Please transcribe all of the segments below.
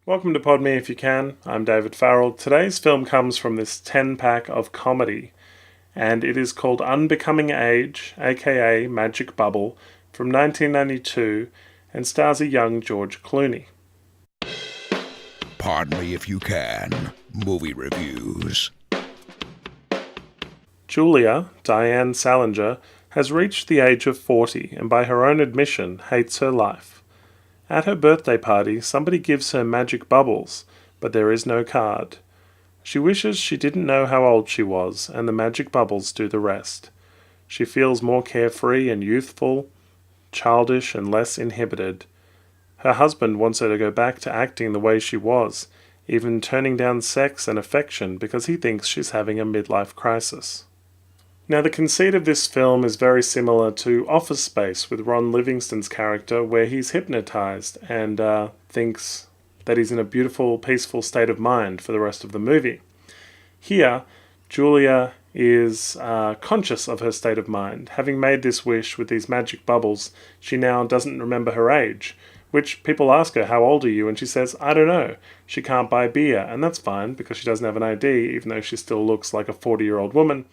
Welcome to Pod Me If You Can. I'm David Farrell. Today's film comes from this 10-pack of comedy, and it is called Unbecoming Age, aka Magic Bubble, from 1992, and stars a young George Clooney. Pardon Me If You Can, movie reviews. Julia, Diane Salinger, has reached the age of 40 and by her own admission hates her life. At her birthday party, somebody gives her magic bubbles, but there is no card. She wishes she didn't know how old she was, and the magic bubbles do the rest. She feels more carefree and youthful, childish and less inhibited. Her husband wants her to go back to acting the way she was, even turning down sex and affection because he thinks she's having a midlife crisis. Now, the conceit of this film is very similar to Office Space with Ron Livingston's character, where he's hypnotized and thinks that he's in a beautiful, peaceful state of mind for the rest of the movie. Here, Julia is conscious of her state of mind. Having made this wish with these magic bubbles, she now doesn't remember her age, which people ask her, "How old are you?" And she says, "I don't know." She can't buy beer, and that's fine because she doesn't have an ID, even though she still looks like a 40-year-old woman.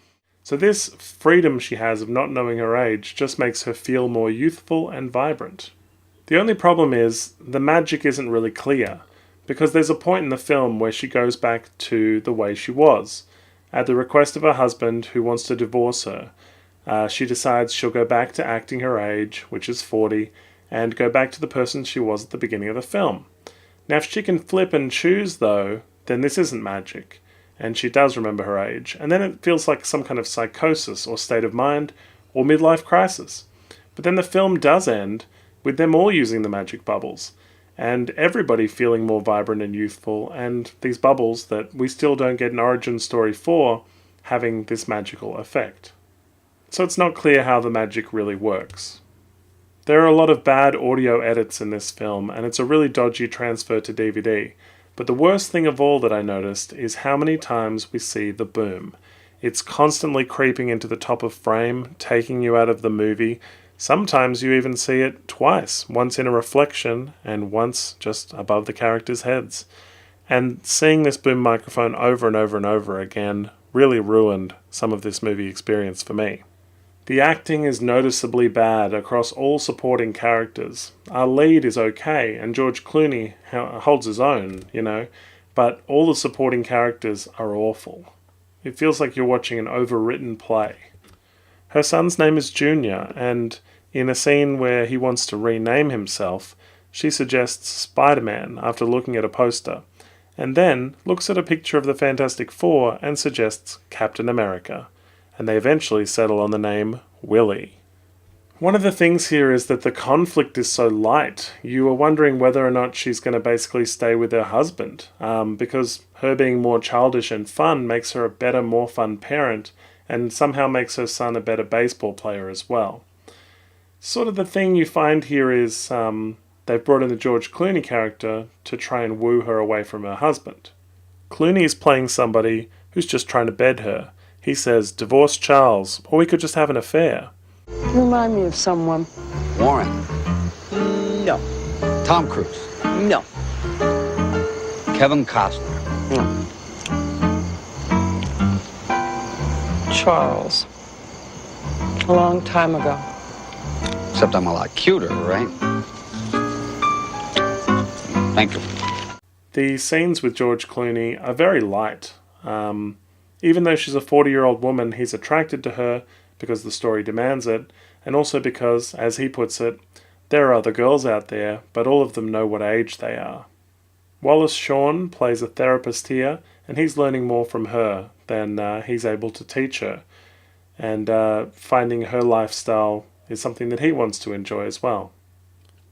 So this freedom she has of not knowing her age just makes her feel more youthful and vibrant. The only problem is the magic isn't really clear, because there's a point in the film where she goes back to the way she was. At the request of her husband, who wants to divorce her, she decides she'll go back to acting her age, which is 40, and go back to the person she was at the beginning of the film. Now, if she can flip and choose, though, then this isn't magic. And she does remember her age, and then it feels like some kind of psychosis or state of mind or midlife crisis. But then the film does end with them all using the magic bubbles, and everybody feeling more vibrant and youthful, and these bubbles that we still don't get an origin story for having this magical effect. So it's not clear how the magic really works. There are a lot of bad audio edits in this film, and it's a really dodgy transfer to DVD. But the worst thing of all that I noticed is how many times we see the boom. It's constantly creeping into the top of frame, taking you out of the movie. Sometimes you even see it twice, once in a reflection and once just above the characters' heads. And seeing this boom microphone over and over and over again really ruined some of this movie experience for me. The acting is noticeably bad across all supporting characters. Our lead is okay, and George Clooney holds his own, but all the supporting characters are awful. It feels like you're watching an overwritten play. Her son's name is Junior, and in a scene where he wants to rename himself, she suggests Spider-Man after looking at a poster, and then looks at a picture of the Fantastic Four and suggests Captain America. And they eventually settle on the name Willie. One of the things here is that the conflict is so light. You are wondering whether or not she's going to basically stay with her husband, because her being more childish and fun makes her a better, more fun parent, and somehow makes her son a better baseball player as well. Sort of the thing you find here is they've brought in the George Clooney character to try and woo her away from her husband. Clooney is playing somebody who's just trying to bed her. He says, "Divorce Charles, or we could just have an affair." Remind me of someone. Warren. No. Tom Cruise. No. Kevin Costner. No. Charles. A long time ago. Except I'm a lot cuter, right? Thank you. The scenes with George Clooney are very light. Even though she's a 40-year-old woman, he's attracted to her because the story demands it, and also because, as he puts it, there are other girls out there, but all of them know what age they are. Wallace Shawn plays a therapist here, and he's learning more from her than he's able to teach her, and finding her lifestyle is something that he wants to enjoy as well.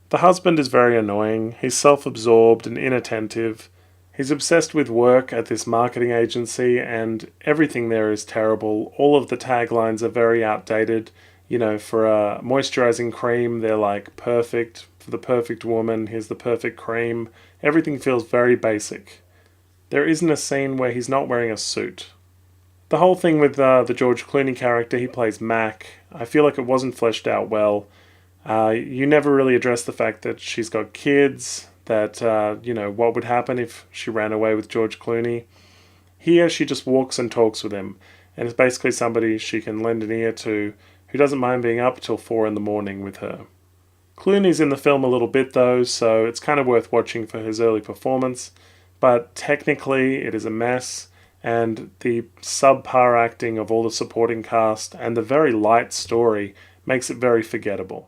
The husband is very annoying. He's self-absorbed and inattentive. He's obsessed with work at this marketing agency, and everything there is terrible. All of the taglines are very outdated. For a moisturizing cream, they're like perfect. For the perfect woman, here's the perfect cream. Everything feels very basic. There isn't a scene where he's not wearing a suit. The whole thing with the George Clooney character, he plays Mac. I feel like it wasn't fleshed out well. You never really address the fact that she's got kids, that, what would happen if she ran away with George Clooney. Here, she just walks and talks with him, and it's basically somebody she can lend an ear to who doesn't mind being up till 4 in the morning with her. Clooney's in the film a little bit though, so it's kind of worth watching for his early performance, but technically it is a mess, and the subpar acting of all the supporting cast and the very light story makes it very forgettable.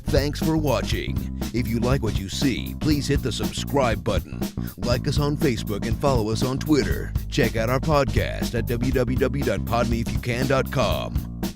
Thanks for watching. If you like what you see, please hit the subscribe button. Like us on Facebook and follow us on Twitter. Check out our podcast at www.podmeifyoucan.com.